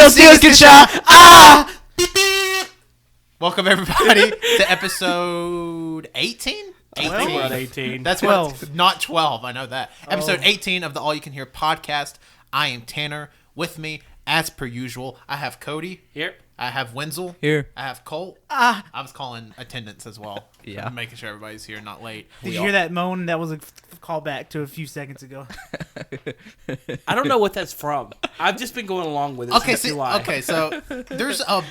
Buenos dias, good shot. Ah! Welcome everybody to episode 18. I think we're at 18. That's 12. what, not 12. I know that. Episode 18 of the All You Can Hear podcast. I am Tanner. With me, as per usual, I have Cody. Here. I have Wenzel. Here. I have Colt. I was calling attendance as well. Yeah. Making sure everybody's here, not late. Did you hear that moan? That was a callback to a few seconds ago. I don't know what that's from. I've just been going along with it. Okay, so that's why. okay, so there's a.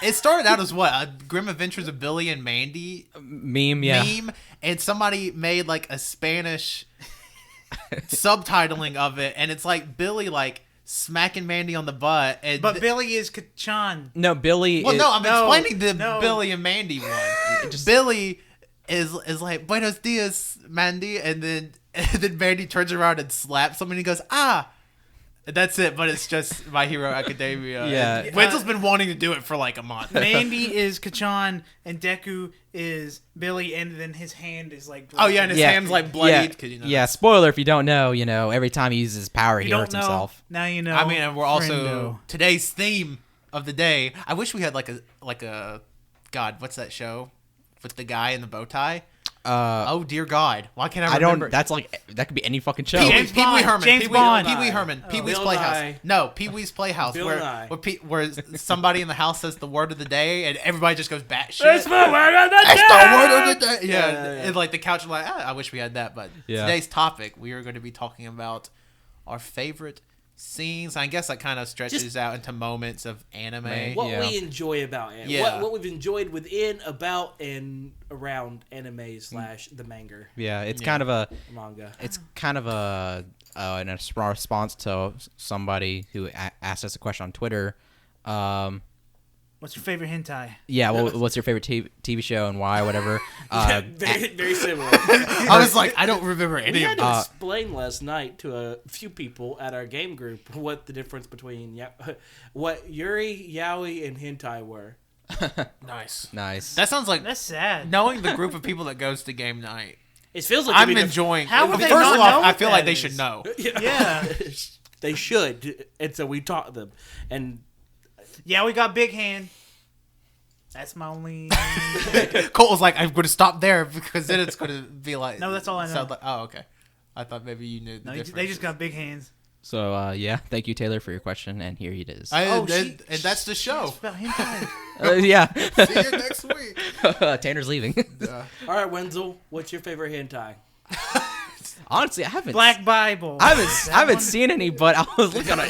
It started out as what? A Grim Adventures of Billy and Mandy Meme, and somebody made like a Spanish subtitling of it, and it's like Billy like smacking Mandy on the butt, and But Billy is Kachan. No, Billy. well, is, no, I'm explaining the no. Billy and Mandy one. Billy is like Buenos dias, Mandy, and then Mandy turns around and slaps someone. And he goes ah. That's it, but it's just My Hero Academia. Yeah. Wenzel's been wanting to do it for like a month. Mandy is Kachan, and Deku is Billy, and then his hand is like. Oh yeah, and his Yeah. hand's like bloodied. 'Cause, you know, yeah. Spoiler: if you don't know, every time he uses his power, You he don't hurts know. himself. Now you know. I mean, and we're also Friendo. today's theme of the day. I wish we had like a God, what's that show with the guy in the bow tie? Oh dear God, why can't I I remember? don't. That's like that could be any fucking show. James Pee Wee Bond. Herman. James Bond. Pee Wee Herman. Pee Wee's Bill Playhouse. Nye. No, Pee Wee's Playhouse. Bill Nye. Where somebody in the house says the word of the day and everybody just goes batshit. It's the word of the It's day! the word of the day. Yeah, Yeah. and like the couch is like, I wish we had that. But Yeah. today's topic, we are going to be talking about our favorite scenes. I guess that kind of stretches out into moments of anime. What Yeah. we enjoy about anime. Yeah. What we've enjoyed within, about, and around anime / the manga. Yeah, it's kind of a. Manga. It's kind of a response to somebody who asked us a question on Twitter. What's your favorite hentai? Yeah, well, what's your favorite TV show and why? Whatever. Very similar. I was like, I don't remember We any had of to them. explain last night to a few people at our game group what the difference between what Yuri, Yaoi, and hentai were. Nice. Nice. That sounds like That's sad. knowing the group of people that goes to game night. It feels like I'm maybe enjoying. How would First they not of all, know I what feel like that they should is? know. Yeah. they should, and so we taught them. And Yeah, we got Big Hand. That's my only. Colt was like, I'm going to stop there because then it's going to be like. No, that's all I know. sound like, oh, okay. I thought maybe you knew the No, difference. they just got big hands. So yeah, thank you, Taylor, for your question, and here it is. Oh, and that's the show. It's about hentai. Yeah. See you next week. Tanner's leaving. all right, Wenzel, what's your favorite hentai? Honestly, I haven't. Black Bible. I That haven't one? seen any, but I was looking on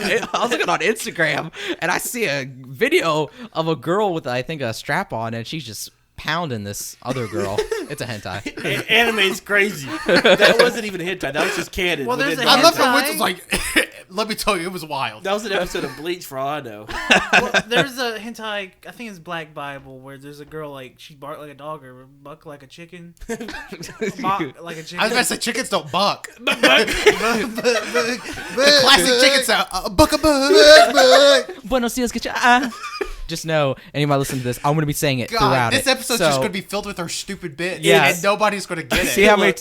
Instagram, and I see a video of a girl with I think a strap on, and she's just pounding this other girl. It's a hentai. Anime is crazy. That wasn't even a hentai. That was just canon. Well, there's within a the I love hentai. how Winston's like, let me tell you, it was wild. That was an episode of Bleach, for all I know. Well, there's a hentai. I think it's Black Bible, where there's a girl like she bark like a dog or buck like a chicken. Bok like a chicken. I was going to say, chickens don't buck. The classic chicken sound. Buck a buck. Buenos dias, get ya. Just know, anybody listening to this, I'm going to be saying it God, throughout this it. episode's So, just going to be filled with her stupid bits. Yeah. And nobody's going to get it.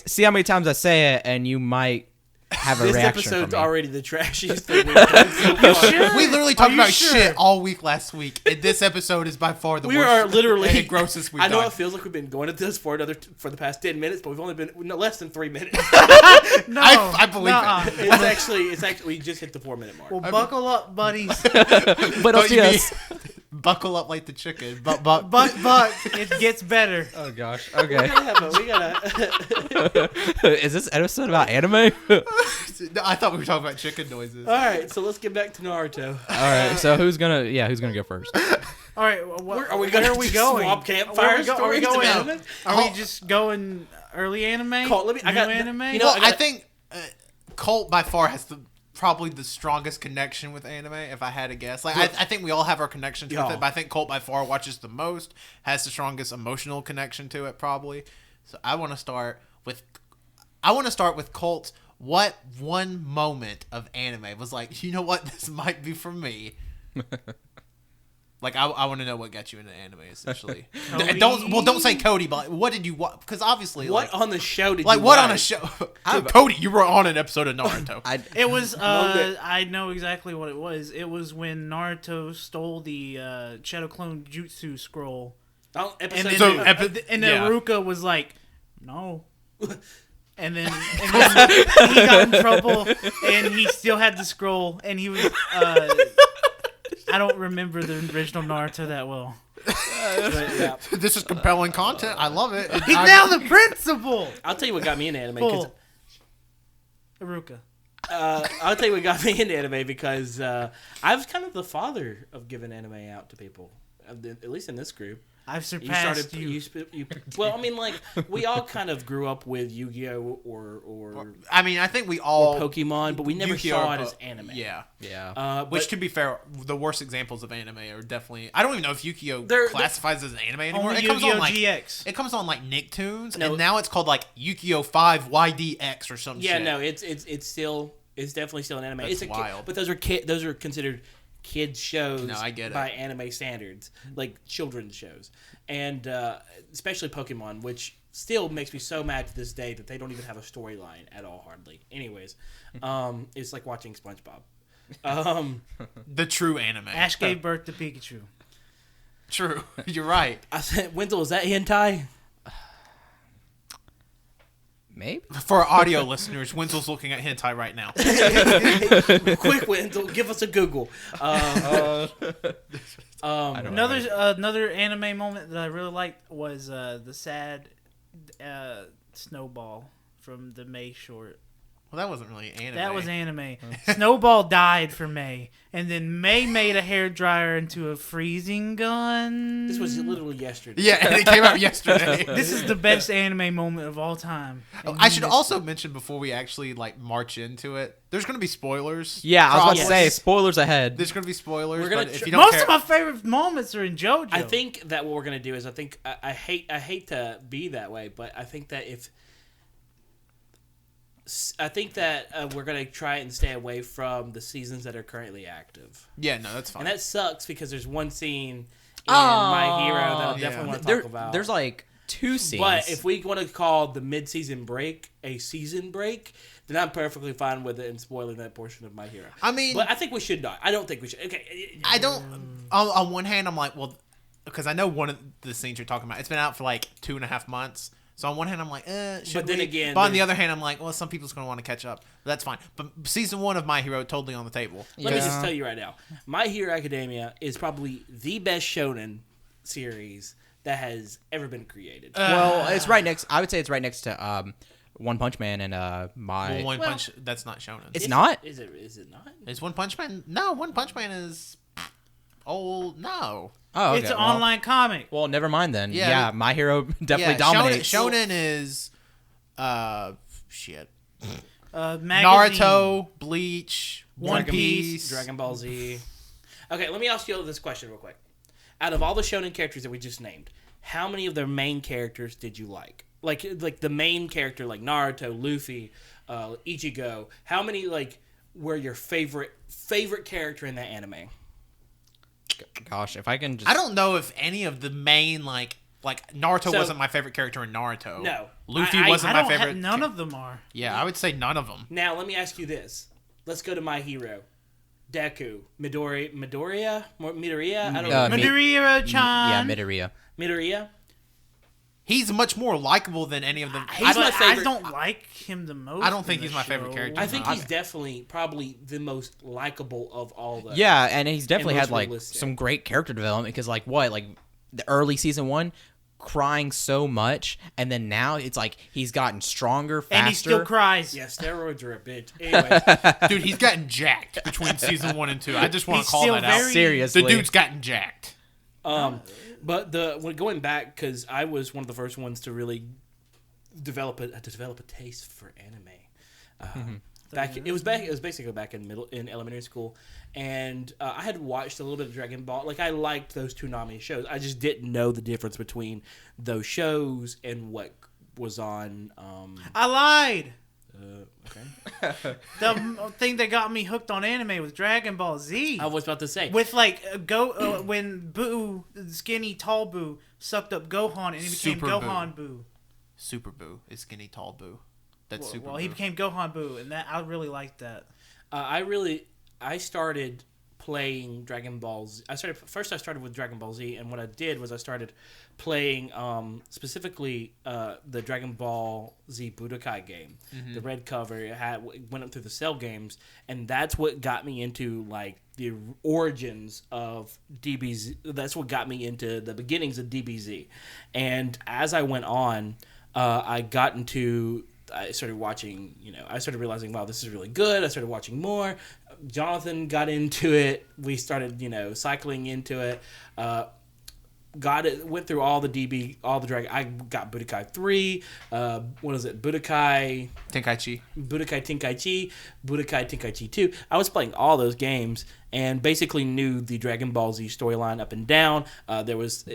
see how many times I say it, and you might have a This reaction from episode's me. already the trashiest thing we've done so far. Sure? We literally Are talked you about sure? shit all week last week, and this episode is by far the We worst are literally and grossest we've I know done. it feels like we've been going at this for the past 10 minutes, but we've only been less than 3 minutes. No, I believe nuh-uh. it. It's actually we just hit the 4-minute mark. Well, buckle up, buddies. Buenos Don't you dias. mean- buckle up like the chicken. Buck. Buck. It gets better. Oh gosh. Okay. Yeah, but we gotta. Is this episode about anime? No, I thought we were talking about chicken noises. All right, so let's get back to Naruto. All right. So who's gonna go first? All right, well, Are we gonna where are we just going? swap campfire Are we stories to going? anime? Are we just going early anime? Colt, let me- I New got- anime. you know, Well, I I got- think Colt by far has probably the strongest connection with anime, if I had to guess. Like, I think we all have our connections with Yeah. it, but I think Colt by far watches the most, has the strongest emotional connection to it, probably. So I want to start with Colt's. What one moment of anime was like, you know what, this might be for me? Like I want to know what got you into anime, essentially. Cody? Don't say Cody, but what did you watch? Because obviously, What like, on the show did like you what like? on a show? Cody, you were on an episode of Naruto. It was. Moment. I know exactly what it was. It was when Naruto stole the Shadow Clone Jutsu scroll, Oh, and episode then So, two. and yeah. Iruka was like, "No." And then he got in trouble, and he still had the scroll, and he was. I don't remember the original Naruto that well. But, yeah. This is compelling content. I love it. He's now the principal. I'll tell you what got me into anime. 'Cause, Iruka. I'll tell you what got me into anime because I was kind of the father of giving anime out to people, at least in this group. I've You surpassed started. you. Well, I mean, like we all kind of grew up with Yu-Gi-Oh or I mean, I think we all Pokemon, but we never Yu-Gi-Oh! saw it as anime. Yeah. Yeah. Which, But to be fair, the worst examples of anime are definitely. I don't even know if Yu-Gi-Oh They're- classifies as an anime anymore. Only It comes Yu-Gi-Oh! on like GX. it comes on like Nicktoons, No. and now it's called like Yu-Gi-Oh! 5 YDX or some yeah, shit. no, it's definitely still an anime. That's It's wild. but those are considered kids shows. No, I get it. By anime standards, like children's shows, and especially Pokemon, which still makes me so mad to this day that they don't even have a storyline at all, hardly. Anyways, it's like watching SpongeBob. The true anime. Ash gave birth to Pikachu. True. You're right. I said, Wenzel, is that hentai? Maybe. For our audio listeners, Wenzel's looking at hentai right now. Quick, Wenzel, give us a Google. Another anime moment that I really liked was the sad Snowball from the May short. Well, that wasn't really anime. That was anime. Snowball died for May, and then May made a hairdryer into a freezing gun. This was literally yesterday. Yeah, and it came out yesterday. This is the best anime moment of all time. Oh, I should also mention before we actually like march into it, there's going to be spoilers. Yeah, I was about to Probably. say spoilers ahead. There's going to be spoilers. We're gonna but if tr- you don't Most care, of my favorite moments are in JoJo. I think that what we're gonna do is I hate to be that way, but I think that we're gonna try and stay away from the seasons that are currently active, yeah, no, that's fine. and that sucks because there's one scene in My Hero that I definitely want to talk about. There's like 2 scenes. But if we want to call the mid-season break a season break, then I'm perfectly fine with it and spoiling that portion of My Hero. I mean, But I think we should not. I don't think we should. Okay. I don't. On one hand, I'm like, well, because I know one of the scenes you're talking about. It's been out for like 2.5 months. So on one hand, I'm like, should But then we? again, But on the there's- other hand, I'm like, well, some people's going to want to catch up. But that's fine. But season 1 of My Hero totally on the table. Let me Yeah. just tell you right now, My Hero Academia is probably the best shonen series that has ever been created. well, it's right next. I would say it's right next to One Punch Man and my. Well, One Punch, that's not shonen. It's not. Is it not? Is One Punch Man? No, One Punch Man is old. No. Oh, okay. it's an well, online comic. Well, never mind then. Yeah. Yeah, My Hero definitely Yeah, dominates. Shonen is, shit. Magazine. Naruto, Bleach, One Dragon- Piece. Dragon Ball Z. Okay, let me ask you this question real quick. Out of all the shonen characters that we just named, how many of their main characters did you like? Like the main character, like Naruto, Luffy, Ichigo. How many were your favorite character in that anime? Gosh, if I can just. I don't know if any of the main like Naruto So- wasn't my favorite character in Naruto. No. Luffy I wasn't I my don't favorite. have, none of them are. Yeah, I would say none of them. Now let me ask you this. Let's go to My Hero. Deku, Midoriya. I don't know. Midoriya-chan. Yeah, Midoriya. Midoriya. He's much more likable than any of them. He's my I favorite. don't like him the most. I don't think in he's the my favorite show. character. I think I- he's definitely probably the most likable of all the. Yeah, and he's definitely most had like realistic. some great character development because like the early season 1, crying so much, and then now it's like he's gotten stronger, faster. And he still cries. Yeah, steroids are a bitch. Anyways, Dude, he's gotten jacked between season 1 and 2. I just want He's to call still that out. very- Seriously, The dude's gotten jacked. but when going back, because I was one of the first ones to really develop a taste for anime. It was basically back in elementary school, and I had watched a little bit of Dragon Ball. Like I liked those two Nami shows. I just didn't know the difference between those shows and what was on. I lied. Okay. The thing that got me hooked on anime was Dragon Ball Z. I was about to say. With when Boo, the skinny tall Boo, sucked up Gohan and he became Super Gohan Boo. Super Boo is skinny tall Boo. That's Super Well, Boo. he became Gohan Boo, and that I really liked that. I started playing Dragon Ball Z. I started with Dragon Ball Z, and what I did was I started playing specifically the Dragon Ball Z Budokai game. The red cover went up through the Cell games, and that's what got me into like the origins of DBZ. That's what got me into the beginnings of DBZ. And as I went on, I started watching, I started realizing, wow, this is really good. I started watching more. Jonathan got into it. We started, cycling into it. Went through all the Dragon. I got Budokai 3. What is it? Budokai Tenkaichi. Tenkaichi, Budokai Tenkaichi 2. I was playing all those games and basically knew the Dragon Ball Z storyline up and down. There was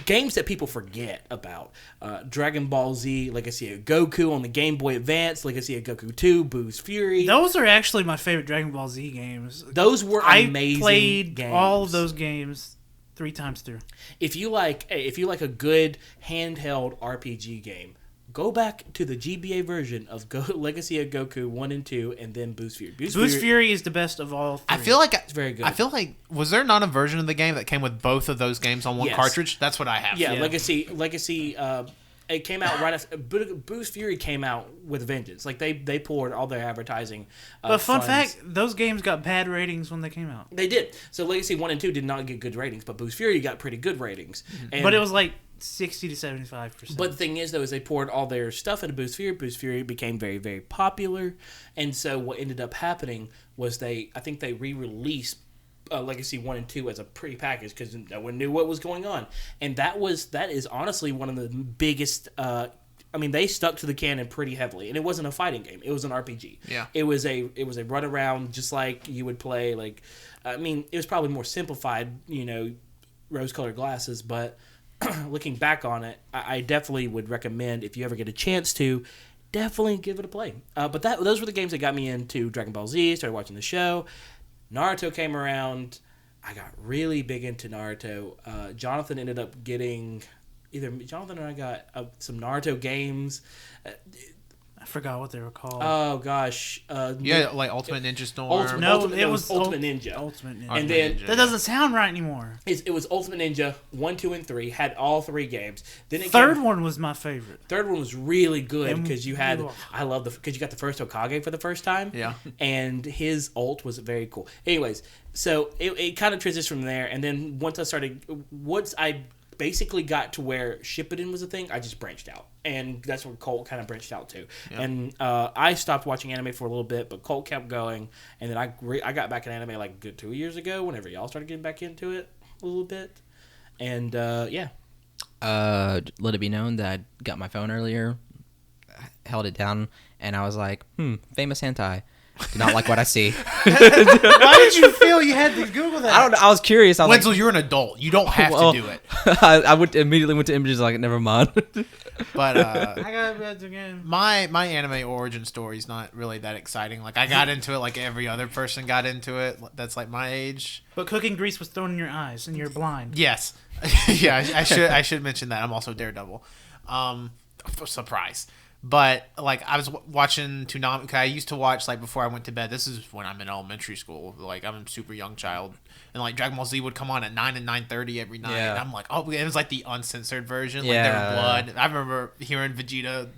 games that people forget about. Dragon Ball Z, Legacy of Goku on the Game Boy Advance, Legacy of Goku 2, Boo's Fury. Those are actually my favorite Dragon Ball Z games. Those were amazing. I played games. all of those games 3 times through. If you like a good handheld RPG game, go back to the GBA version of Legacy of Goku 1 and 2, and then Boo's Fury. Boo's Fury is the best of all 3. I feel like It's very good. I feel like was there not a version of the game that came with both of those games on one Yes. cartridge? That's what I have. Yeah, Legacy. It came out right after Boo's Fury came out with a vengeance. Like they poured all their advertising. But fun funds. fact, those games got bad ratings when they came out. They did. So Legacy 1 and 2 did not get good ratings, but Boo's Fury got pretty good ratings. And, But it was like 60 to 75%. But the thing is, though, is they poured all their stuff into Boo's Fury. Boo's Fury became very, very popular, and so what ended up happening was I think they re-released Legacy 1 and 2 as a pre-package because no one knew what was going on, and that is honestly one of the biggest. They stuck to the canon pretty heavily, and it wasn't a fighting game; it was an RPG. Yeah, it was a run around just like you would play. It was probably more simplified, rose-colored glasses, but. Looking back on it, I definitely would recommend if you ever get a chance to, definitely give it a play. But those were the games that got me into Dragon Ball Z. Started watching the show. Naruto came around. I got really big into Naruto. Jonathan ended up getting either Jonathan or I got some Naruto games. I forgot what they were called. Oh gosh, like Ultimate Ninja Storm. It was Ultimate Ninja. Ultimate Ninja. And then that doesn't sound right anymore. it was Ultimate Ninja 1, 2, and 3. Had all 3 games. Then third one was my favorite. Third one was really good because you had. Ugh. I love because you got the first Hokage for the first time. Yeah. And his ult was very cool. Anyways, so it kind of transitioned from there, and then once I basically got to where Shippuden was a thing, I just branched out. And that's where Colt kind of branched out to. Yeah. And I stopped watching anime for a little bit, but Colt kept going. And then I got back in anime like good 2 years ago whenever y'all started getting back into it a little bit. And, yeah. Let it be known that I got my phone earlier, held it down, and I was like, famous hentai. Do not like what I see. Why did you feel you had to Google that? I don't know. I was curious. I was Wenzel, you're an adult. You don't have to do it. I immediately went to images like, never mind. But I got it again. my anime origin story is not really that exciting. Like I got into it like every other person got into it. That's like my age. But cooking grease was thrown in your eyes and you're blind. Yes. Yeah, I should mention that. I'm also Daredevil. Surprise. But like I was watching Toonami. I used to watch like before I went to bed. This is when I'm in elementary school. Like I'm a super young child, and like Dragon Ball Z would come on at 9 and 9:30 every night. Yeah. And I'm like, oh, it was like the uncensored version. Like Yeah. there was blood. I remember hearing Vegeta,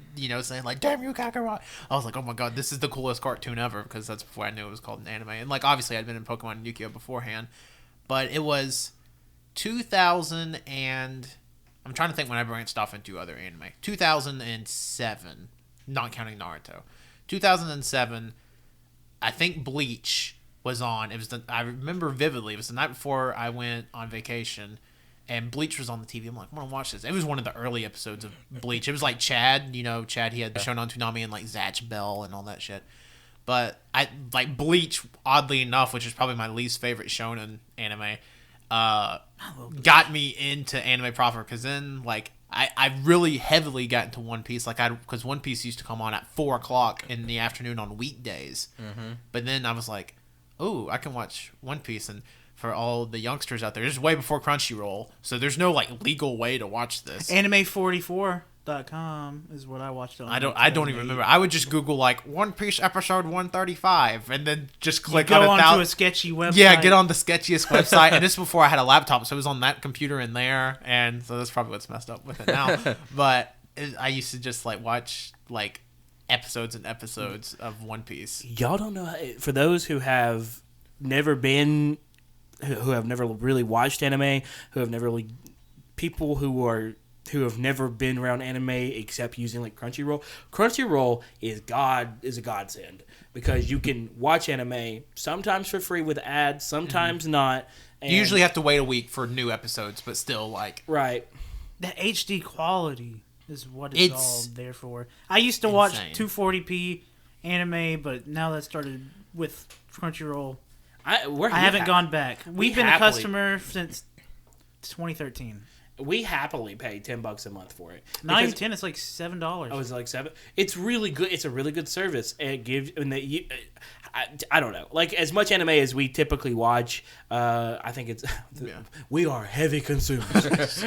saying like, "Damn you, Kakarot!" I was like, oh my god, this is the coolest cartoon ever, because that's before I knew it was called an anime. And like obviously I'd been in Pokemon and Yu-Gi-Oh beforehand, but it was 2000 and. I'm trying to think when I branched off into other anime. 2007, not counting Naruto. 2007, I think Bleach was on. I remember vividly. It was the night before I went on vacation, and Bleach was on the TV. I'm like, I'm gonna watch this. It was one of the early episodes of Bleach. It was like Chad. Chad. He had shown on Toonami and like Zatch Bell and all that shit. But I like Bleach. Oddly enough, which is probably my least favorite shonen anime. Got me into anime proper, because then like I really heavily got into One Piece, because One Piece used to come on at 4:00 in the afternoon on weekdays. But then I was like, oh, I can watch One Piece. And for all the youngsters out there, this is way before Crunchyroll, so there's no like legal way to watch this. Anime44.com is what I watched on. I don't even remember. I would just Google like One Piece episode 135 and then just click Go on onto a sketchy website. Yeah, get on the sketchiest website. And this is before I had a laptop, so it was on that computer in there, and so that's probably what's messed up with it now. But I used to just like watch like episodes and episodes of One Piece. Y'all don't know. For those who have never been, who have never really watched anime, who have never really, people who have never been around anime except using like Crunchyroll. Crunchyroll is a godsend because you can watch anime sometimes for free with ads, sometimes not. And You usually have to wait a week for new episodes, but still like right. The HD quality is what It's all there for. I used to watch insane. 240p anime, but now that started with Crunchyroll, I haven't gone back. We've been a happily- customer since 2013. We happily pay $10 a month for it. Not even Because- 10. It's like $7. Oh, it's like 7. It's really good. It's a really good service. It gives, I don't know. Like as much anime as we typically watch, I think it's we are heavy consumers.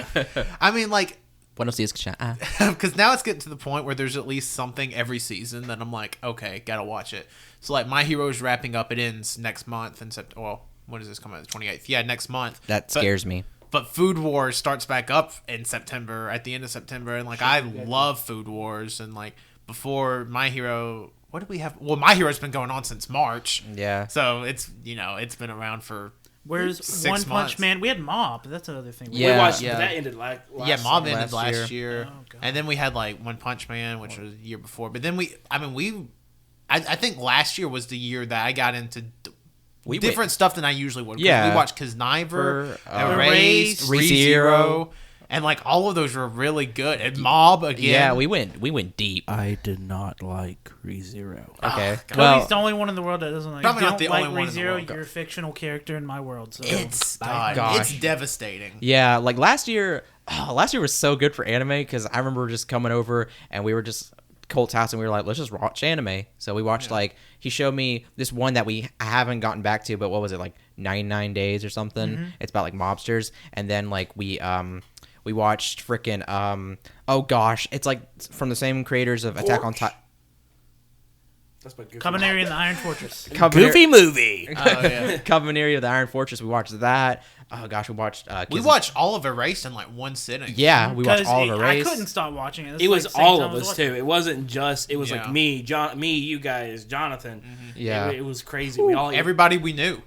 I mean like Buenos dias, Kashan. because now it's getting to the point where there's at least something every season that I'm like, okay, gotta watch it. So like My Hero's wrapping up. It ends next month in September. Well, when does this come out? The 28th. Yeah, next month. That scares me. But Food Wars starts back up in September, at the end of September, and like I love Food Wars. And like before My Hero, what did we have? Well, My Hero's been going on since March, Yeah. so it's it's been around for Where's 6 One Punch months. Man? We had Mob. That's another thing. Yeah. We watched, yeah. but that ended last Mob ended last last year, Oh, God. and then we had like One Punch Man, which was the year before. But then I think last year was the year that I got into different stuff than I usually would. 'Cause Yeah. we watched Kniver, Erased, ReZero, and like all of those were really good. And Mob again. Yeah, we went deep. I did not like ReZero. Okay. God. Cody's the only one in the world that doesn't like. Probably Don't not the like only one in the ReZero. world. You're a fictional character in my world. So It's gosh. it's devastating. Yeah, like last year was so good for anime because I remember just coming over and we were just Colt's house and we were like, let's just watch anime. So we watched like he showed me this one that I haven't gotten back to, but what was it, like 99 Days or something? Mm-hmm. It's about like mobsters, and then like we watched freaking oh gosh, it's like from the same creators of Attack on Titan. That's my goofy. Kabaneri and the Iron Fortress. Goofy movie. Oh yeah. Kabaneri of the Iron Fortress. We watched that. Oh gosh, we watched. We watched all of Erased in like one sitting. Yeah, we watched Because all of Erased. I couldn't stop watching it. It was like the same all time of I was us watching too. It wasn't just. It was Yeah. like me, you guys, Jonathan. Yeah. It was crazy. We all Everybody we knew.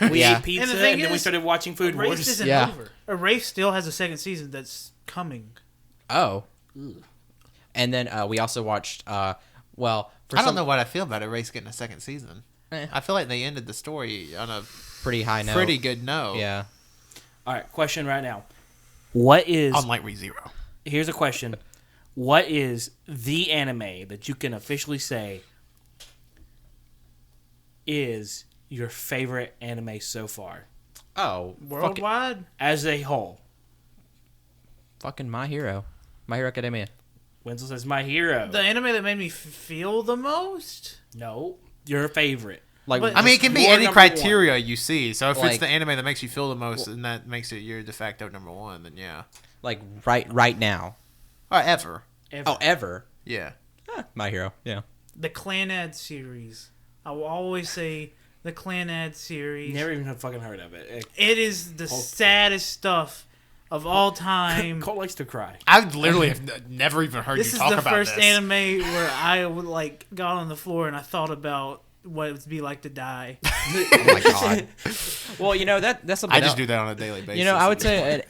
we Yeah. ate pizza, And and, the thing then we is, started watching Food Erased Wars. isn't Yeah. over. Erased still has a second season that's coming. Oh. And then we also watched. Well, for I don't some know what I feel about Erased getting a second season. Eh. I feel like they ended the story on a pretty high note. pretty good note. Yeah. All right, question right now. What is? Unlike ReZero. Here's a question. What is the anime that you can officially say is your favorite anime so far, Oh, Worldwide? as a whole? fucking My Hero, My Hero Academia. Wenzel says My Hero. The anime that made me feel the most? No, your favorite. Like, But- I mean, it can be Your any number criteria you see. So if Like- it's the anime that makes you feel the most, and that makes it your de facto number one, then yeah. like right now. Or ever. Ever. Oh, ever. Yeah. My Hero. Yeah. The Clanad series. I will always say the Clanad series. Never even fucking heard of it. It is the saddest stuff of all time. Cole likes to cry. I literally have never even heard This you is talk the about first this. anime where I would like got on the floor and I thought about what it would be like to die. Oh my god. Well, that's something. I just else. do that on a daily basis. I would say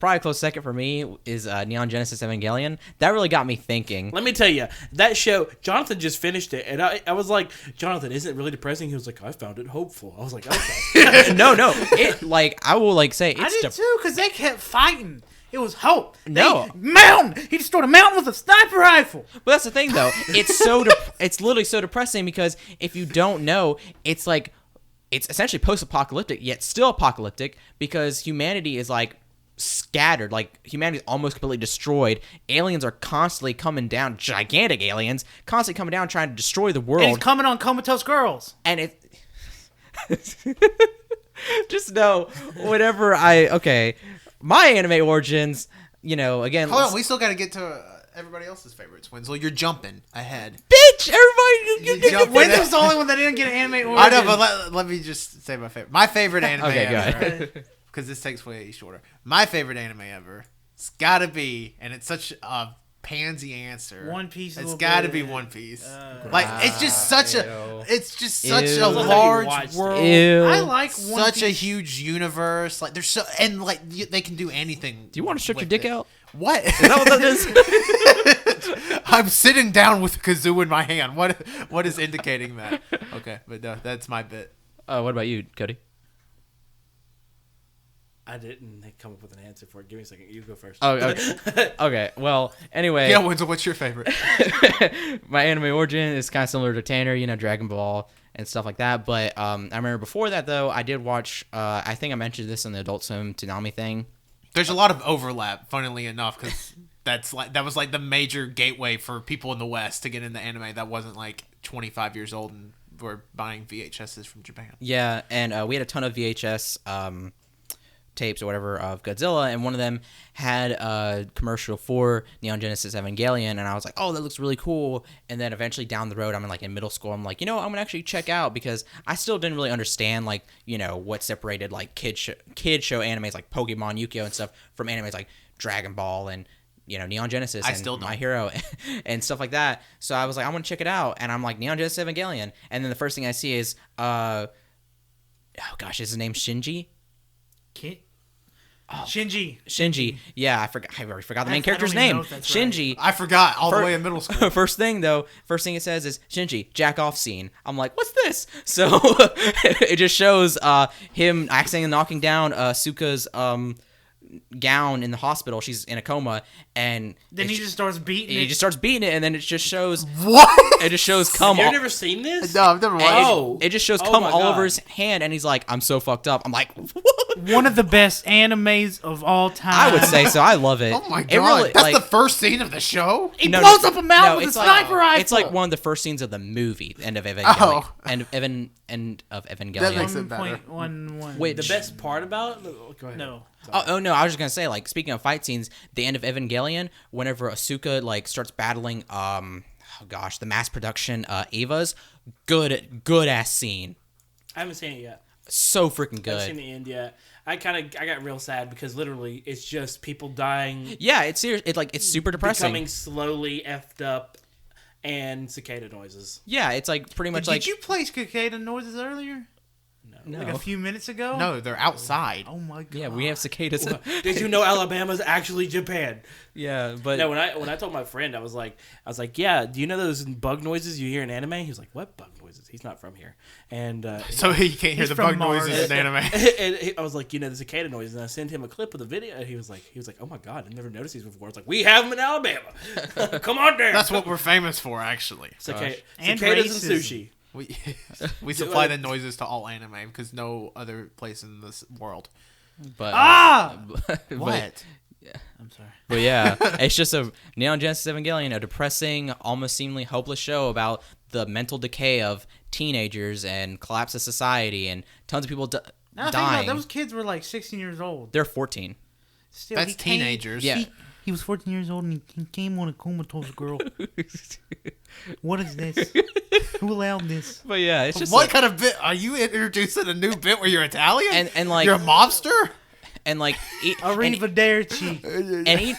probably a close second for me is Neon Genesis Evangelion. That really got me thinking. Let me tell you, that show, Jonathan just finished it, and I was like, Jonathan, isn't it really depressing? He was like, I found it hopeful. I was like, okay. No, it like I will like say I it's did too, because they kept fighting. It was hope. No. Mountain. He destroyed a mountain with a sniper rifle. But that's the thing, though. It's it's literally so depressing because if you don't know, it's like it's essentially post-apocalyptic yet still apocalyptic because humanity is like scattered. Like humanity's almost completely destroyed. Aliens are constantly coming down, gigantic aliens, constantly coming down trying to destroy the And world. it's coming on Comatose Girls. And it just know whenever my anime origins, again, Hold on, we still got to get to everybody else's favorites. Winslow, you're jumping ahead. bitch, everybody. You jumped When in. was the only one that didn't get an anime origin? I know, but let me just say my favorite. My favorite anime Okay, go ever. ahead. Because this takes way shorter. My favorite anime ever. It's got to be, and it's such a pansy answer. One Piece. a It's little got to bit. be One Piece. it's just such Ew. it's just such Ew. a Looks like you large watched it. world. Ew. I like One Such a Piece. huge universe. Like there's they can do anything. Do you want to stretch your with dick it. out? What? Is that what that is? I'm sitting down with a kazoo in my hand. What is indicating that? Okay, but no, that's my bit. What about you, Cody? I didn't come up with an answer for it. Give me a second. You go first. Oh, okay. Okay. Well, anyway, Yeah, Winslow, what's your favorite? my anime origin is kind of similar to Tanner, Dragon Ball and stuff like that. But I remember before that though, I did watch. I think I mentioned this in the Adult Swim Toonami thing. There's a lot of overlap, funnily enough, because that was like the major gateway for people in the West to get into anime that wasn't like 25 years old and were buying VHSs from Japan. Yeah, and we had a ton of VHS tapes or whatever of Godzilla, and one of them had a commercial for Neon Genesis Evangelion, and I was like, oh, that looks really cool. And then eventually down the road, I'm in middle school, I'm like, I'm gonna actually check out, because I still didn't really understand what separated like kid show animes like Pokemon, Yu-Gi-Oh and stuff from animes like Dragon Ball and Neon Genesis I and still don't. My Hero and stuff like that. So I was like, I'm gonna check it out, and I'm like, Neon Genesis Evangelion, and then the first thing I see is oh gosh, is his name Shinji? Shinji. Yeah, I already forgot the main I character's don't even know name. if that's right. Shinji. I forgot all the Fir- way in middle school. First thing it says is Shinji, jack off scene. I'm like, what's this? So it just shows him accidentally knocking down Suka's gown in the hospital. She's in a coma, and Then he just starts beating he it. just starts beating it, and then it just shows What? it just shows cum. You've all- never seen this? No, I've never watched. Oh. it just shows Oh cum my all God. over his hand, and he's like, I'm so fucked up. I'm like, what? One of the best animes of all time. I would say so. I love it. Oh my god, It really, that's like, the first scene of the show. He blows up a mouth with a it's sniper rifle. It's like one of the first scenes of the movie, End of Evangelion. Oh. End of Evangelion. That makes it better. 1.11. Wait, The best part about it? Go ahead. No. Oh no, I was just gonna say, like, speaking of fight scenes, the end of Evangelion, whenever Asuka starts battling oh gosh, the mass production Evas, good ass scene. I haven't seen it yet. So freaking I haven't good. seen the end yet. I got real sad because literally it's just people dying, Yeah, it's serious. It's super depressing. becoming slowly effed up, and cicada noises. Yeah, it's like pretty much Did like you play cicada noises earlier? no. Like a few minutes ago? No, they're outside. Oh my god. Yeah, we have cicadas. Did you know Alabama's actually Japan? Yeah, but No, when I told my friend, I was like, yeah, do you know those bug noises you hear in anime? He was like, what bug noises? He's not from here, and So you can't hear He's the from bug Mars. noises in anime. I was like, the cicada noises, and I sent him a clip of the video, and he was like, oh my god, I've never noticed these before. It's like, we have them in Alabama. Come on down. That's what we're famous for, actually. And Cicadas and racism. sushi. We supply the noises to all anime because no other place in this world. but but, What? I'm sorry. But yeah, it's just a Neon Genesis Evangelion, a depressing, almost seemingly hopeless show about the mental decay of teenagers and collapse of society and tons of people Now I think about dying. those kids were like 16 years old. They're 14. Still, That's he came- teenagers. Yeah. He was 14 years old and he came on a comatose girl. What is this? Who allowed this? But yeah, it's just What like, kind of bit? Are you introducing a new bit where you're Italian? And like- you're a mobster? and like Arrivederci.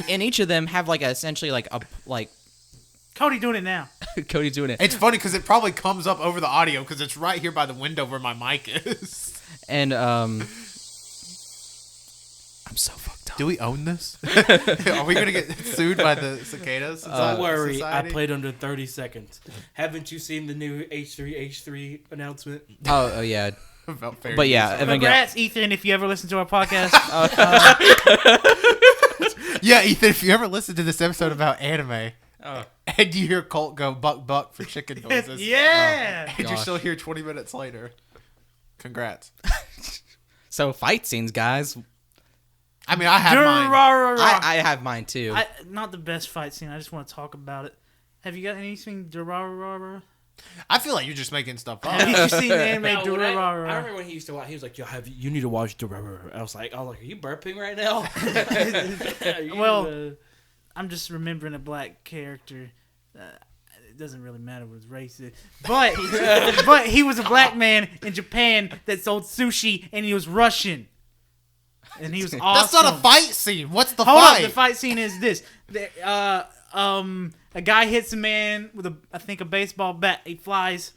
and each of them have like essentially like a like Cody doing it now. Cody's doing it. It's funny because it probably comes up over the audio because it's right here by the window where my mic is. And I'm so fucked up. Do we own this? Are we gonna get sued by the cicadas? Don't worry, Society? I played under 30 seconds. Haven't you seen the new H3H3 announcement? Oh yeah. About fair But use. yeah, Evangelion. Congrats, Ethan, if you ever listen to our podcast. Yeah, Ethan, if you ever listen to this episode about anime Oh. and you hear Colt go buck buck for chicken noises, yeah. and you're Gosh. still here 20 minutes later, congrats. So fight scenes, guys. I mean, I have mine. I have mine too. Not the best fight scene. I just want to talk about it. Have you got anything? I feel like you're just making stuff up. Have you seen the anime? No, I remember when he used to watch. He was like, "Yo, you need to watch Durarara." I was like, "Are you burping right now?" Well, I'm just remembering a black character. It doesn't really matter what his race is, but but he was a black man in Japan that sold sushi, and he was Russian, and he was awesome. That's not a fight scene. What's the Hold fight? up, the fight scene is this. A guy hits a man with a baseball bat. He flies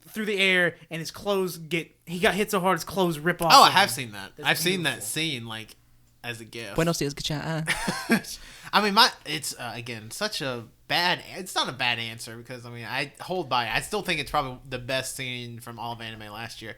through the air, and his clothes he got hit so hard his clothes rip off. Oh, I of have him. seen that. That's I've seen that beautiful. scene like as a gift. Buenos dias, gacha. I mean, it's again such a bad. It's not a bad answer because I mean I hold by it. I still think it's probably the best scene from all of anime last year.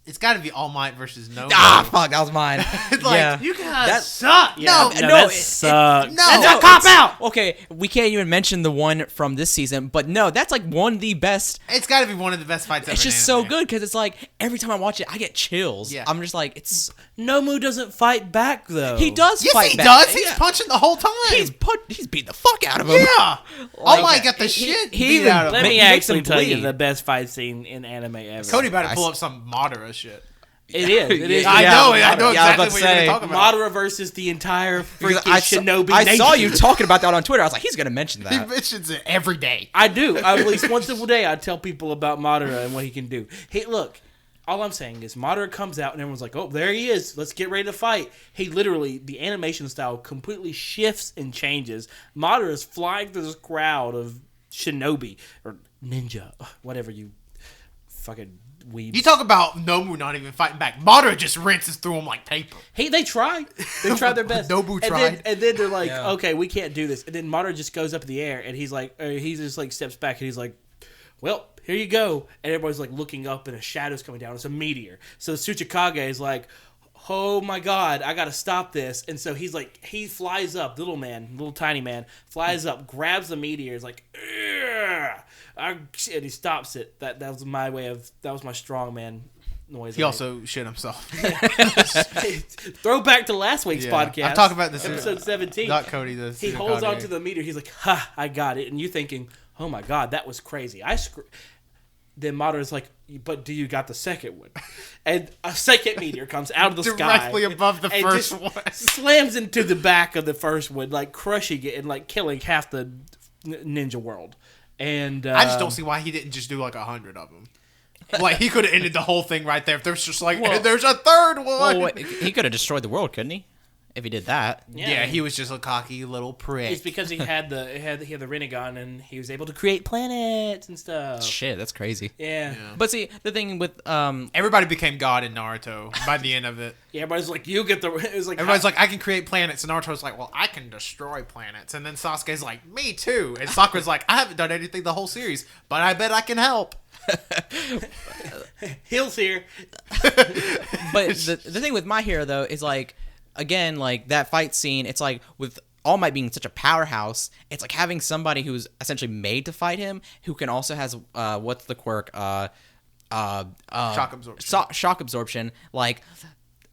It's got to be All Might versus No. Fuck, that was mine. It's like, yeah. You guys That- suck. No, that sucks. no. That's a cop out. Okay, we can't even mention the one from this season, but no, that's like one of the best. It's got to be one of the best fights ever. It's just in so anime. good because it's like every time I watch it, I get chills. Yeah. I'm just like, it's. Nomu doesn't fight back though. He does Yes, fight he back. does. He's Yeah. punching the whole time. He's beating the fuck out of him. Yeah. All Might got the he- shit he beat even- out of Let him. me He makes actually him tell you bleed. the best fight scene in anime ever. Cody better pull up some Madara shit. It is. It is. I Yeah, know yeah, I exactly was about what to you're going say, to talk about. Madara versus the entire Because freaking Shinobi I saw Nation. you talking about that on Twitter. I was like, he's gonna mention He that. mentions it every day. I do. At least once a day, I tell people about Madara and what he can do. Hey, look. All I'm saying is Madara comes out and everyone's like, oh, there he is. Let's get ready to fight. He literally, the animation style completely shifts and changes. Madara is flying through this crowd of shinobi or ninja, whatever you fucking weebs. You talk about Nomu not even fighting back. Madara just rinses through him like paper. Hey, they tried. They tried their best. Nobu And tried. then they're like, Yeah. okay, we can't do this. And then Madara just goes up in the air, and he's like, he just like steps back, and he's like, well, here you go. And everybody's like looking up, and a shadow's coming down. It's a meteor. So Tsuchikage is like, oh my god, I gotta stop this. And so he's like, he flies up, little tiny man, flies up, grabs the meteor, is like, "Ugh," and he stops it. That was my strongman noise. He also shit himself. Throw back to last week's podcast. I'm talking about this episode 17. Not Cody. He holds on to the meteor. He's like, "Ha, I got it." And you thinking, "Oh my god, that was crazy." Then Madara's like, "But do you got the second one?" And a second meteor comes out of the sky directly above the and first just one. slams into the back of the first one, like crushing it and like killing half the ninja world. And I just don't see why he didn't just do like 100 of them. Like he could have ended the whole thing right there. If there's just like, and there's a third one. Well, he could have destroyed the world, couldn't he? If he did that. Yeah, he was just a cocky little prick. It's because he had the Rinnegan and he was able to create planets and stuff. Shit, that's crazy. Yeah. But see, the thing with Everybody became God in Naruto by the end of it. Yeah, everybody's like, you get the. It was like Everybody's like, I can create planets, and Naruto's like, well, I can destroy planets. And then Sasuke's like, me too. And Sakura's like, I haven't done anything the whole series, but I bet I can help. Hill's here. but the thing with My Hero though is like, again, like that fight scene, it's like with All Might being such a powerhouse, it's like having somebody who's essentially made to fight him, who can also has what's the quirk? Shock absorption. Shock absorption. Like,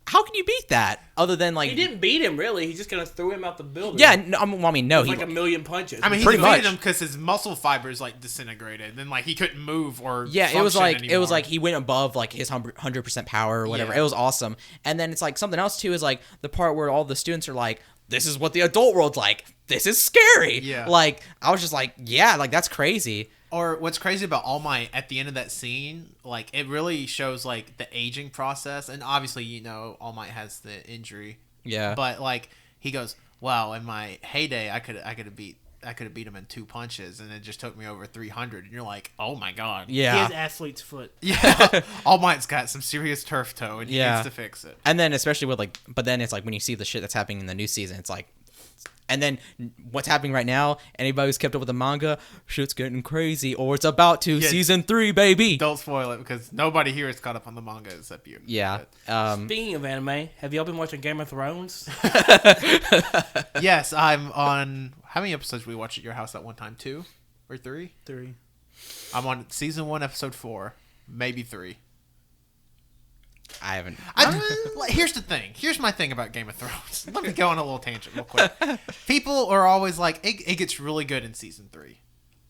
how can you beat that other than like? He didn't beat him really. He just kind of threw him out the building. Yeah, no, I mean, no, With he like a million punches. I mean, he Pretty defeated much. him because his muscle fibers like disintegrated, and then like he couldn't move or Yeah, it was function like anymore. he went above like his 100% power or whatever. Yeah. It was awesome. And then it's like something else too is like the part where all the students are like, "This is what the adult world's like. This is scary." Yeah. Like I was just like, yeah, like that's crazy. Or what's crazy about All Might at the end of that scene, like it really shows like the aging process, and obviously you know All Might has the injury, Yeah. but like he goes, "Wow, in my heyday, I could have beat him in 2 punches, and it just took me over 300." And you're like, "Oh my god, He Yeah. has athlete's foot. yeah." All Might's got some serious turf toe, and he Yeah. needs to fix it. And then especially with like, but then it's like when you see the shit that's happening in the new season, it's like, and then what's happening right now? Anybody who's kept up with the manga, shit's getting crazy, or it's about to. Yeah. Season 3, baby. Don't spoil it because nobody here is caught up on the manga except you. Yeah. Speaking of anime, have y'all been watching Game of Thrones? Yes, I'm on. How many episodes did we watch at your house at one time? 2 or 3? 3. I'm on season 1, episode 4, maybe 3. I haven't. Here's the thing. Here's my thing about Game of Thrones. Let me go on a little tangent real quick. People are always like, it gets really good in season 3.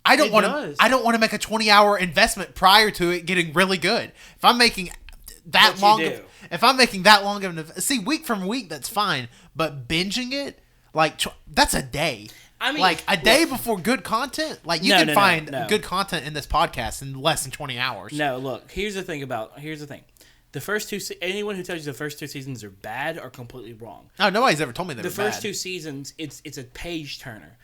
I don't want to. I don't want to make a 20-hour investment prior to it getting really good. If I'm making that long, if I'm making that long of an see week from week, that's fine. But binging it, like that's a day. I mean, like a day before good content. Like you can find good content in this podcast in less than 20 hours. No, look. Here's the thing. The first two, anyone who tells you the first 2 seasons are bad are completely wrong. Oh, nobody's ever told me that. The first 2 seasons, it's a page turner.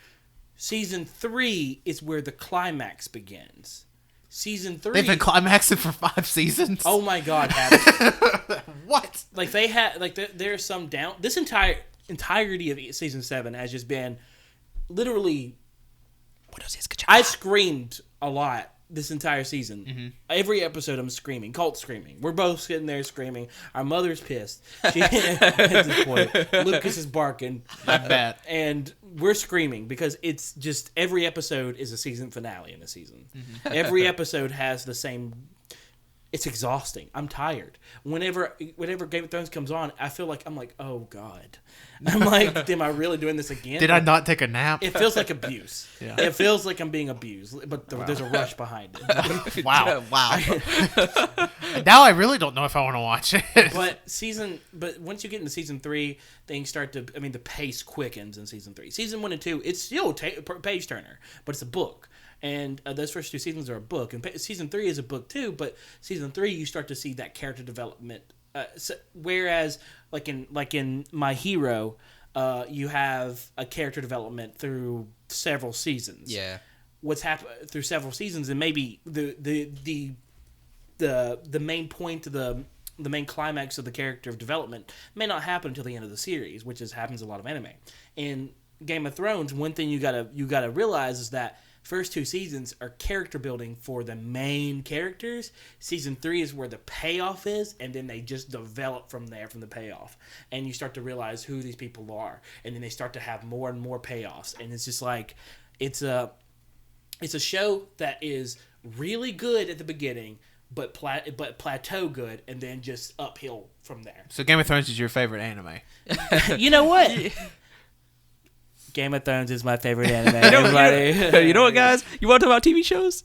Season 3 is where the climax begins. Season 3, they've been climaxing for 5 seasons. Oh my God, what? Like they had, like there's some down. This entirety of season 7 has just been literally. I screamed a lot this entire season. Mm-hmm. Every episode I'm screaming. Colt screaming. We're both sitting there screaming. Our mother's pissed. At this point. Lucas is barking. I bet. And we're screaming because it's just every episode is a season finale in a season. Mm-hmm. Every episode has the same. It's exhausting. I'm tired. Whenever Game of Thrones comes on, I feel like I'm like, oh God. I'm like, am I really doing this again? Did I not take a nap? It feels like abuse. Yeah. It feels like I'm being abused, but there's a rush behind it. Wow. Now I really don't know if I want to watch it. But once you get into season 3, things start to. I mean, the pace quickens in season 3. Season 1 and 2, it's still page turner, but it's a book. And those first 2 seasons are a book, and season 3 is a book too. But season 3, you start to see that character development. Whereas, like in My Hero, you have a character development through several seasons. Yeah, what's happened through several seasons, and maybe the main point of the main climax of the character development may not happen until the end of the series, which happens a lot of anime. In Game of Thrones, one thing you gotta realize is that first 2 seasons are character building for the main characters. Season 3 is where the payoff is, and then they just develop from there, from the payoff. And you start to realize who these people are, and then they start to have more and more payoffs. And it's just like, it's a show that is really good at the beginning, but plateau good, and then just uphill from there. So Game of Thrones is your favorite anime? You know what? Game of Thrones is my favorite anime. You know what, guys? You want to talk about TV shows?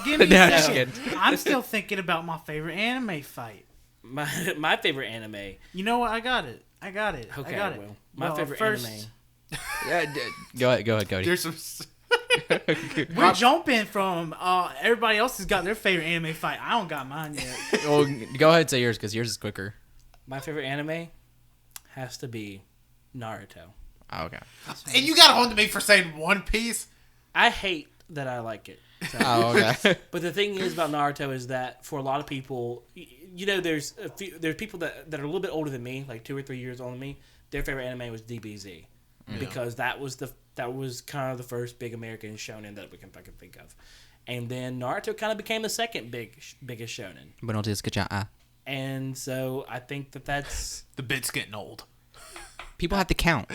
Give me a second. I'm still thinking about my favorite anime fight. My favorite anime. You know what? I got it. Okay, I got it. Well, my favorite anime. Yeah, go ahead, Cody. There's some. We're jumping from everybody else has got their favorite anime fight. I don't got mine yet. Well, go ahead and say yours because yours is quicker. My favorite anime has to be Naruto. Oh, okay. And you got on to me for saying One Piece? I hate that I like it. So. Oh, okay. But the thing is about Naruto is that for a lot of people, you know, there's people that are a little bit older than me, like 2 or 3 years older than me. Their favorite anime was DBZ because that was kind of the first big American shonen that I can think of, and then Naruto kind of became the second biggest shonen. Bueno días, kacha. And so I think that's the bit's getting old. People have to count.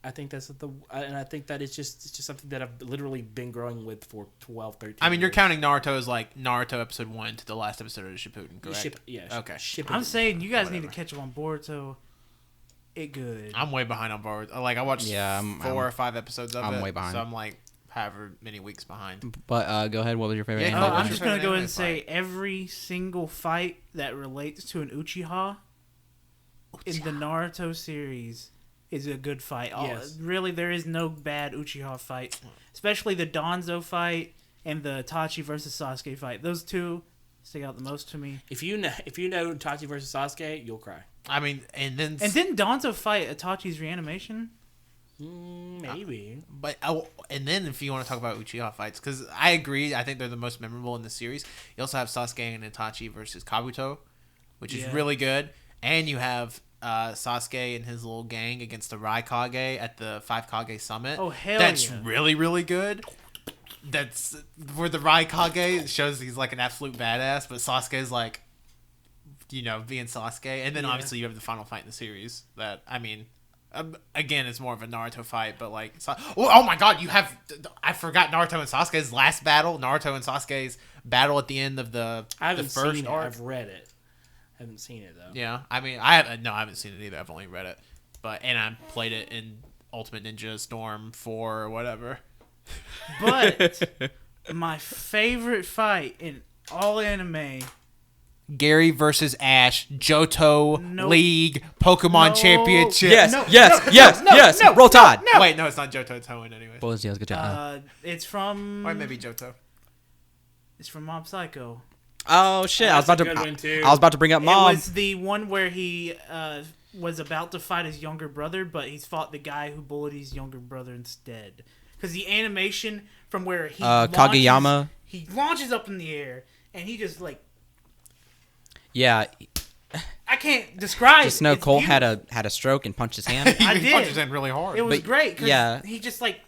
I think that it's just something that I've literally been growing with for 12, 13 I mean, you're years. counting Naruto as like Naruto episode 1 to the last episode of Shippuden, correct? Okay. I'm saying you guys need to catch up on Boruto. It good. I'm way behind on Boruto. Like, I watched 4 or 5 episodes of it. I'm way behind. So I'm like however many weeks behind. But go ahead. What was your favorite anime? I'm just going to go ahead and say every single fight that relates to an Uchiha in the Naruto series is a good fight. Yes. Really, there is no bad Uchiha fight. Especially the Danzo fight and the Itachi versus Sasuke fight. Those 2 stick out the most to me. If you know Itachi versus Sasuke, you'll cry. I mean, and didn't Danzo fight Itachi's reanimation? Maybe. And then if you want to talk about Uchiha fights, because I agree, I think they're the most memorable in the series. You also have Sasuke and Itachi versus Kabuto, which is really good. And you have Sasuke and his little gang against the Raikage at the 5 Kage Summit. Oh, hell That's yeah. really, really good. That's where the Raikage shows he's like an absolute badass, but Sasuke's like, you know, being Sasuke. And then obviously you have the final fight in the series that, I mean, Again, it's more of a Naruto fight, but like, oh my god, I forgot Naruto and Sasuke's last battle. Naruto and Sasuke's battle at the end of the first seen it. arc. I've read it. I haven't seen it though. Yeah, I mean, I haven't seen it either. I've only read it, and I played it in Ultimate Ninja Storm 4 or whatever. But my favorite fight in all anime. Gary versus Ash, Johto Nope. League, Pokemon No. Championship. Yes, No, yes, no, yes, no, yes. no, Roll Tide. no. Wait, no, it's not Johto. It's Hoenn anyway. Bullets, yes, good job. It's from. Or maybe Johto. It's from Mob Psycho. Oh shit! I was That's about a to. good one, too. I was about to bring up It Mom. was the one where he was about to fight his younger brother, but he's fought the guy who bullied his younger brother instead. Because the animation from where he Kageyama. he launches up in the air and he just like Yeah, I can't describe. just know It's Cole beautiful. had a stroke and punched his hand. I He did. punches in really hard. It was But, great. Cause yeah. he just like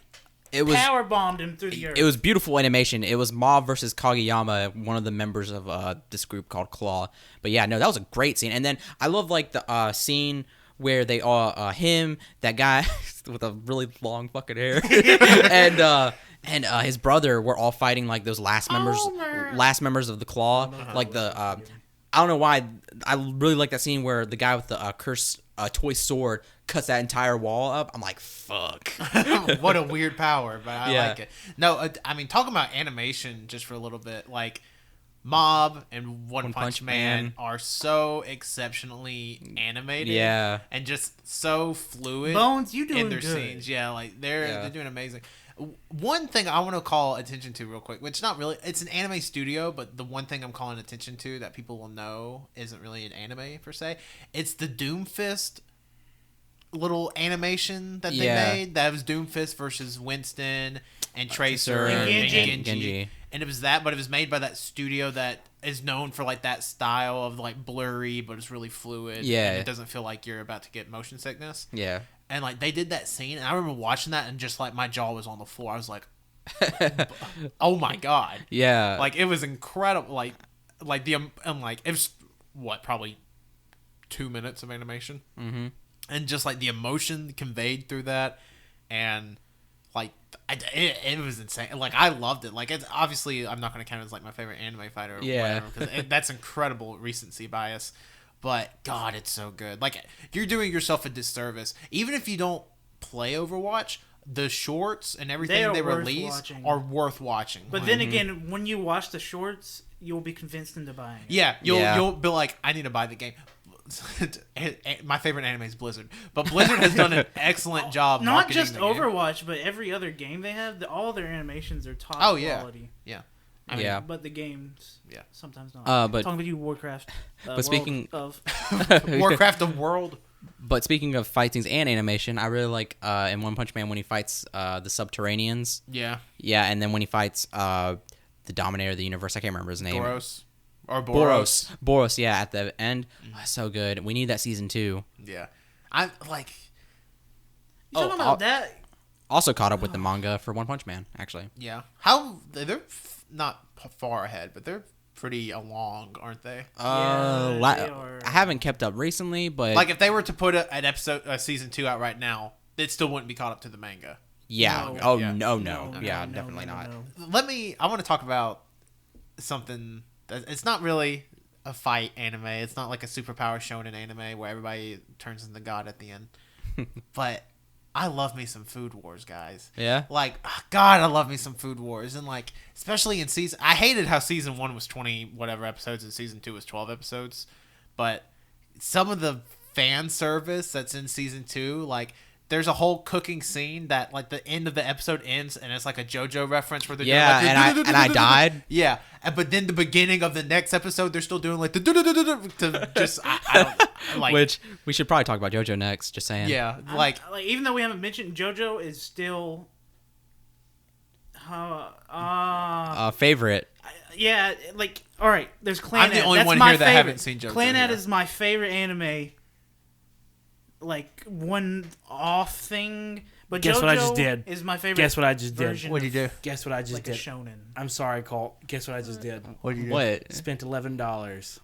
It was power bombed him through the earth. it was beautiful animation. It was Mob versus Kageyama, one of the members of this group called Claw. But yeah, no, that was a great scene. And then I love like the scene where they all him, that guy with a really long fucking hair, and his brother were all fighting like those last members of the Claw, like the I don't know why I really like that scene where the guy with the cursed toy sword cuts that entire wall up. I'm like, fuck. What a weird power, but I Yeah. like it. No, I mean, talking about animation just for a little bit, like Mob and One Punch Man are so exceptionally animated, Yeah. and just so fluid Bones, you doing in their good. scenes. Yeah, like they're Yeah. doing amazing. One thing I want to call attention to real quick, which not really, it's an anime studio, but the one thing I'm calling attention to that people will know isn't really an anime per se. It's the Doomfist little animation that they Yeah. made. That was Doomfist versus Winston and Tracer and and Genji. Genji. And it was that, but it was made by that studio that is known for like that style of like blurry, but it's really fluid. Yeah. and it doesn't feel like you're about to get motion sickness. Yeah. And like they did that scene, and I remember watching that, and just like my jaw was on the floor. I was like, "Oh my god!" Yeah. Like it was incredible. Like and like it was what, probably 2 minutes of animation, and just like the emotion conveyed through that, and like it was insane. Like I loved it. Like it's obviously I'm not going to count it as like my favorite anime fighter. Or Yeah. whatever, 'cause that's incredible recency bias. But God, it's so good. Like you're doing yourself a disservice, even if you don't play Overwatch. The shorts and everything are they worth release watching. are worth watching. But then again, when you watch the shorts, you'll be convinced into buying it. Yeah, Yeah. you'll be like, I need to buy the game. My favorite anime is Blizzard, but Blizzard has done an excellent job. Not marketing just the game. Overwatch, but every other game they have, all their animations are top Oh yeah, quality. yeah. Yeah. But the games, Yeah. sometimes not. But- Talking about you, Warcraft. but speaking- of Warcraft of World. But speaking of fight scenes and animation, I really like in One Punch Man when he fights the Subterraneans. Yeah, Yeah, and then when he fights the Dominator of the Universe, I can't remember his name. Boros or Boros. Boros, yeah, at the end. So good. We need that season 2. Yeah, I like. you talking about that? Also caught up with the manga for One Punch Man, actually. Yeah, how they're not far ahead, but they're pretty along, aren't they? they are. I haven't kept up recently, but Like if they were to put a season 2 out right now, it still wouldn't be caught up to the manga. yeah. No. Oh Yeah. no, No, yeah, no, definitely no, not. no. I want to talk about something that it's not really a fight anime. It's not like a superpower shonen anime where everybody turns into God at the end. But I love me some Food Wars, guys. Yeah. Like, God, I love me some Food Wars. And like, especially in season, I hated how season 1 was 20 whatever episodes and season 2 was 12 episodes. But some of the fan service that's in season 2, like, there's a whole cooking scene that like the end of the episode ends and it's like a JoJo reference where they're Yeah, doing like and I died. Yeah, but then the beginning of the next episode they're still doing like the to just I don't like. Which we should probably talk about JoJo next. Just saying. Yeah, like even though we haven't mentioned JoJo is still Favorite. yeah, like all right, there's Clannad. I'm the only That's one my here that favorite. haven't seen JoJo Clannad here. is my favorite anime. Like one off thing, but Guess JoJo what I just did? is my favorite. Guess what I just did? version What'd you of, do? Guess what I just Like a did? shonen. I'm sorry, Colt. Guess what I just did? what do you What? Spent $11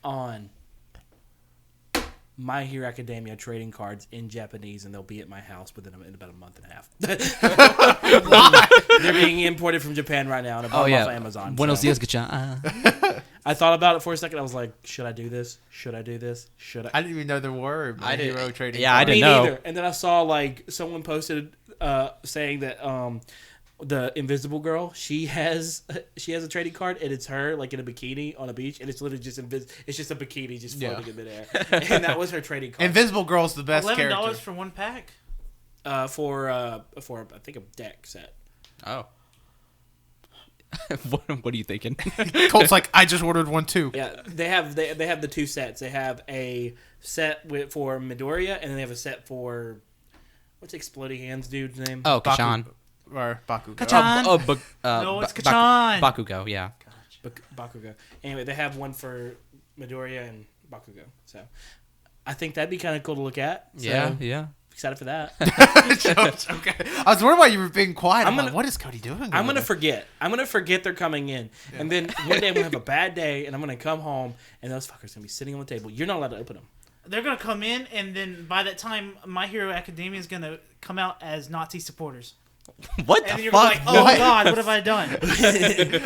on My Hero Academia trading cards in Japanese, and they'll be at my house in about a month and a half. They're being imported from Japan right now, and I bought them off Amazon. Buenos so. dias, Gachan. I thought about it for a second. I was like, should I do this? Should I do this? Should I? I didn't even know there were My Hero trading. Yeah, I cards. didn't Me know. neither. And then I saw like someone posted saying that the Invisible Girl, she has a trading card, and it's her like in a bikini on a beach, and it's literally just it's just a bikini just floating in midair, and that was her trading card. Invisible Girl's the best $11 character. for one pack. For I think a deck set. Oh. What are you thinking? Colt's like, I just ordered one too. Yeah, they have the two sets. They have a set for Midoriya, and then they have a set for what's Exploding Hands dude's name? Oh, Gachan. Or Bakugo. Kachan. No, it's Kachan. Bakugo, yeah. Bakugo. Anyway, they have one for Midoriya and Bakugo. So I think that'd be kind of cool to look at. So, Yeah. excited for that. Okay. I was wondering why you were being quiet. I'm like, gonna- what is Cody doing? I'm over gonna there? forget. I'm gonna forget they're coming in, and then one day I'm gonna have a bad day, and I'm gonna come home, and those fuckers gonna be sitting on the table. You're not allowed to open them. They're gonna come in, and then by that time, My Hero Academia is gonna come out as Nazi supporters. What And the you're fuck? like, oh What? God, what have I done?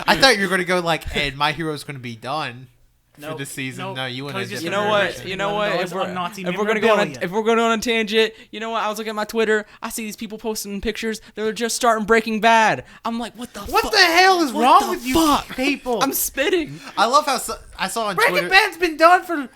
I thought you were gonna go like, and My Hero's gonna be done for Nope. this season. Nope. No, you went. Cody's a just You different know gonna what? direction. You know what? $11 on Nazi If we're gonna go on, memorabilia. if we're going on a tangent, you know what? I was looking at my Twitter. I see these people posting pictures. They're just starting Breaking Bad. I'm like, what the? What fuck? the hell is What wrong the with you fuck? people? I'm spitting. I love how I saw on Breaking Twitter. Bad's been done for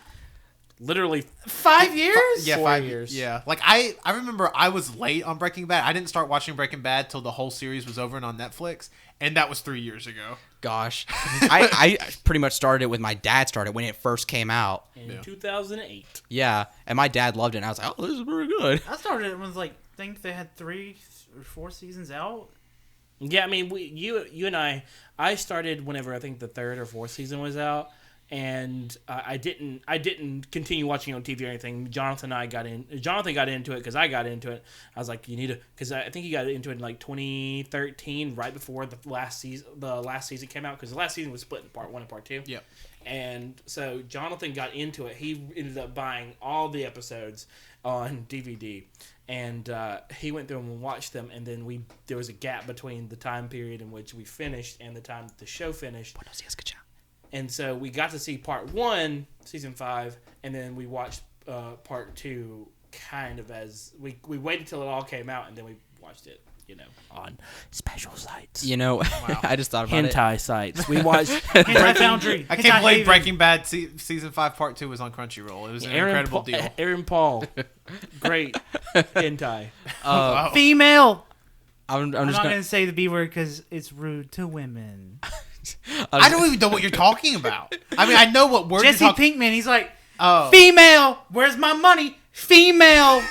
Literally, 5 years. Yeah, 4 5 years. Yeah, like I remember I was late on Breaking Bad. I didn't start watching Breaking Bad till the whole series was over and on Netflix, and that was 3 years ago. Gosh, I pretty much started it with my dad. Started when it first came out. in 2008. Yeah, and my dad loved it. And I was like, oh, this is pretty good. I started it when it was like, I think they had 3 or 4 seasons out. Yeah, I mean, you and I started whenever I think the 3rd or 4th season was out, and I didn't continue watching on TV or anything. Jonathan got into it because I got into it. I was like, you need to, because I think he got into it in like 2013, right before the last season came out, because the last season was split in part 1 and part 2. Yep. And so Jonathan got into it. He ended up buying all the episodes on DVD, and he went through them and watched them. And then there was a gap between the time period in which we finished and the time the show finished. And so we got to see part 1, season 5, and then we watched part 2 kind of as we waited till it all came out, and then we watched it, on special sites. I just thought about it. Hentai sites. We watched Hentai Foundry. I Hentai can't believe Haven. Breaking Bad season 5 part 2 was on Crunchyroll. It was an incredible deal. Aaron Paul, great hentai. Wow. Female. I'm I'm just not gonna. gonna say the B word because it's rude to women. I don't even know what you're talking about. I mean, I know what word Jesse you're talking. Pinkman. He's like, Oh, female. Where's my money? Female.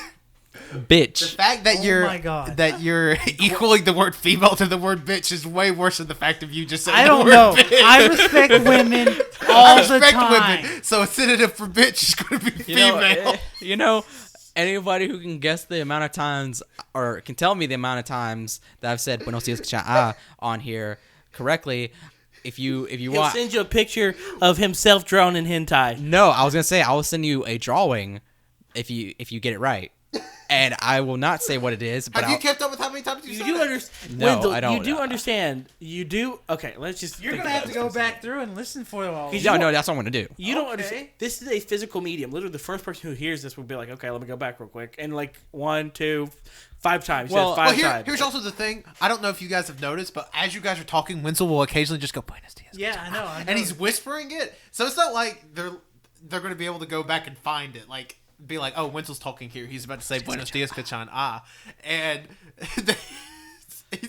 the bitch. fact that my God. you're equaling the word female to the word bitch is way worse than the fact of you just saying I the don't word know. bitch. I respect women I all the respect time. women, so a synonym for bitch is going to be female. Anybody who can guess the amount of times or can tell me the amount of times that I've said Buenos dias Kacha on here correctly, if you He'll want, send you a picture of himself drawn in hentai. no, I was gonna say I will send you a drawing if you get it right, and I will not say what it is. But Have you I'll, kept up with how many times you You said do it? understand. No, I don't. You do understand. You do. Okay, let's just. You're think gonna have about to this. go back through and listen for it all. no, that's what I'm gonna do. You don't Okay. understand. This is a physical medium. Literally, the first person who hears this will be like, "Okay, let me go back real quick." And like 1, 2, 5 times. Well- Well, 5 Well, times. here's also the thing. I don't know if you guys have noticed, but as you guys are talking, Winslow will occasionally just go Buenos dias. Yeah, I know. And he's whispering it, so it's not like they're going to be able to go back and find it. Like, be like, oh, Winslow's talking here. He's about to say Buenos dias, Kachan. And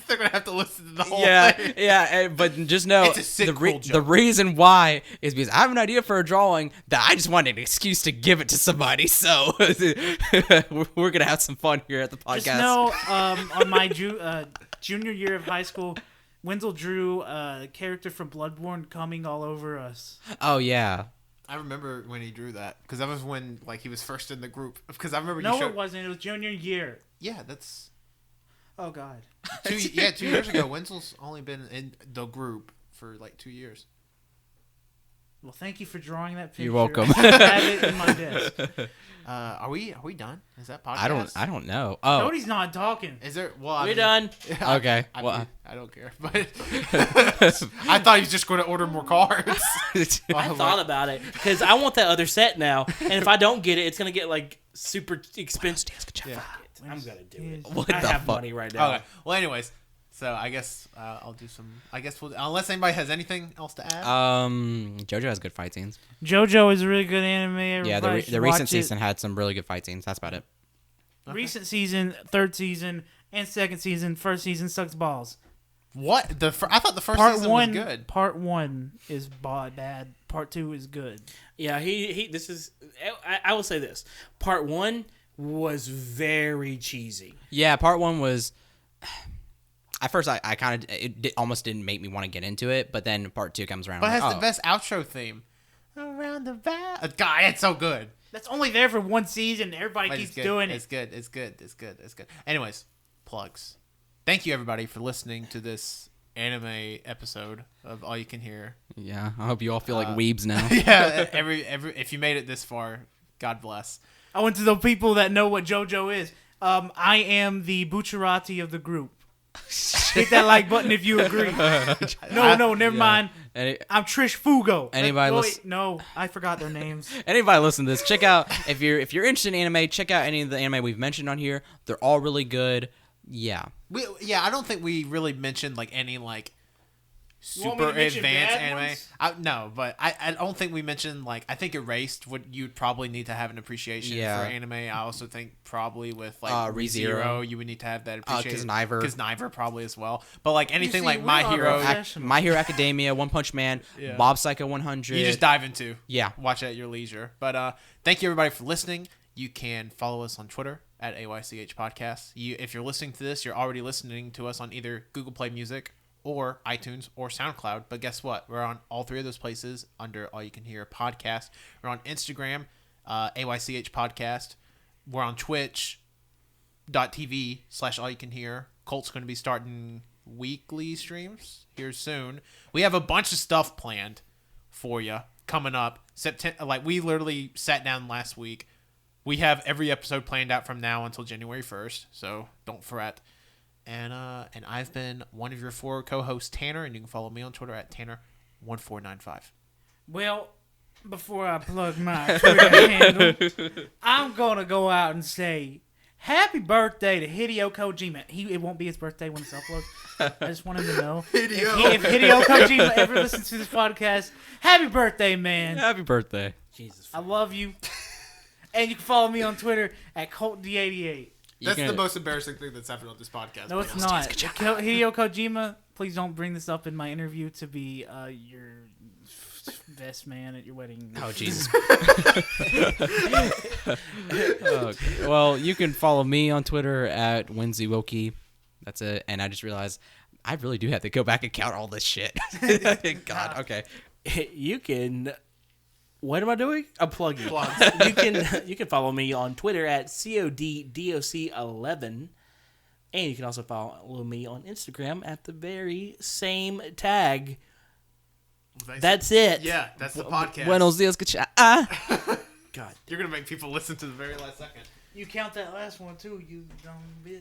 they're going to have to listen to the whole thing. But just know It's a sick, cruel joke. the reason why is because I have an idea for a drawing that I just wanted an excuse to give it to somebody. So we're gonna have some fun here at the podcast. Just know, on my junior year of high school, Wenzel drew a character from Bloodborne coming all over us. Oh yeah, I remember when he drew that, because that was when like he was first in the group. Because I remember No, you showed... it wasn't. It was junior year. Yeah, that's... Oh God. 2 years ago. Wenzel's only been in the group for like 2 years. Well, thank you for drawing that picture. You're welcome. I have it in my desk. Are we done? Is that podcast? I don't know. Oh, Cody's not talking. Is there? Well, I We're mean, done. okay. I, Well, mean, I don't care, but I thought he was just going to order more cards. I thought about it because I want that other set now, and if I don't get it, it's gonna get like super expensive. Yeah. I'm gonna do it. What I the have fuck? money right now. Okay. Well, anyways, so I guess I'll do some. I guess we'll, unless anybody has anything else to add. JoJo has good fight scenes. JoJo is a really good anime. Yeah, Everybody the should recent watch it. season had some really good fight scenes. That's about it. Recent season, third season, and second season. First season sucks balls. What I thought the first Part season one, was good. Part 1 is bad. Part 2 is good. Yeah, he. This is. I will say this. Part 1 was very cheesy. Yeah, part 1 was. At first, I kind of almost didn't make me want to get into it, but then part 2 comes around. But it I'm has like, the best outro theme. Around the back. God, it's so good. That's only there for one season. Everybody But keeps it's good. doing It's it. good. It's good. It's good. It's good. Anyways, plugs. Thank you everybody for listening to this anime episode of All You Can Hear. Yeah, I hope you all feel like weebs now. Yeah, every if you made it this far, God bless. I went to the people that know what JoJo is. I am the Bucciarati of the group. Hit that like button if you agree. No, never mind. I'm Trish Fugo. Anybody Wait, listen- no, I forgot their names. Anybody listen to this, check out if you're interested in anime, check out any of the anime we've mentioned on here. They're all really good. Yeah. I don't think we really mentioned like any like You want me super to mention advanced bad anime. ones? No, but I don't think we mentioned like I think Erased would you'd probably need to have an appreciation Yeah. for anime. I also think probably with like ReZero. ReZero you would need to have that appreciation. Kniver probably as well. But like anything see, like we My are Hero, professional. My Hero Academia, One Punch Man, Yeah. Mob Psycho 100. you just dive into. Yeah. Watch it at your leisure. But thank you everybody for listening. You can follow us on Twitter at AYCH Podcast. If you're listening to this, you're already listening to us on either Google Play Music or iTunes or SoundCloud. But guess what? We're on all three of those places under All You Can Hear Podcast. We're on Instagram, AYCH Podcast. We're on Twitch.tv/All You Can Hear. Colt's going to be starting weekly streams here soon. We have a bunch of stuff planned for you coming up. September, like we literally sat down last week. We have every episode planned out from now until January 1st, so don't fret. And I've been one of your four co-hosts, Tanner, and you can follow me on Twitter at Tanner1495. Well, before I plug my Twitter handle, I'm gonna go out and say happy birthday to Hideo Kojima. It won't be his birthday when it's uploaded. I just want him to know. If Hideo Kojima ever listens to this podcast, happy birthday, man. Happy birthday. Jesus. I love you. And you can follow me on Twitter at ColtD88. That's can- the most embarrassing thing that's happened on this podcast. No, it's not. Hideo Kojima, please don't bring this up in my interview to be your best man at your wedding. Oh, Jesus. Okay. Well, you can follow me on Twitter at WinzyWoki. That's it. And I just realized I really do have to go back and count all this shit. God, okay. You can. What am I doing? I'm plugging. Plugs. You can follow me on Twitter at CODDOC11, and you can also follow me on Instagram at the very same tag. That's it. Yeah, that's the podcast. Buenos dias, cacha. God. You're going to make people listen to the very last second. You count that last one too, you dumb bitch.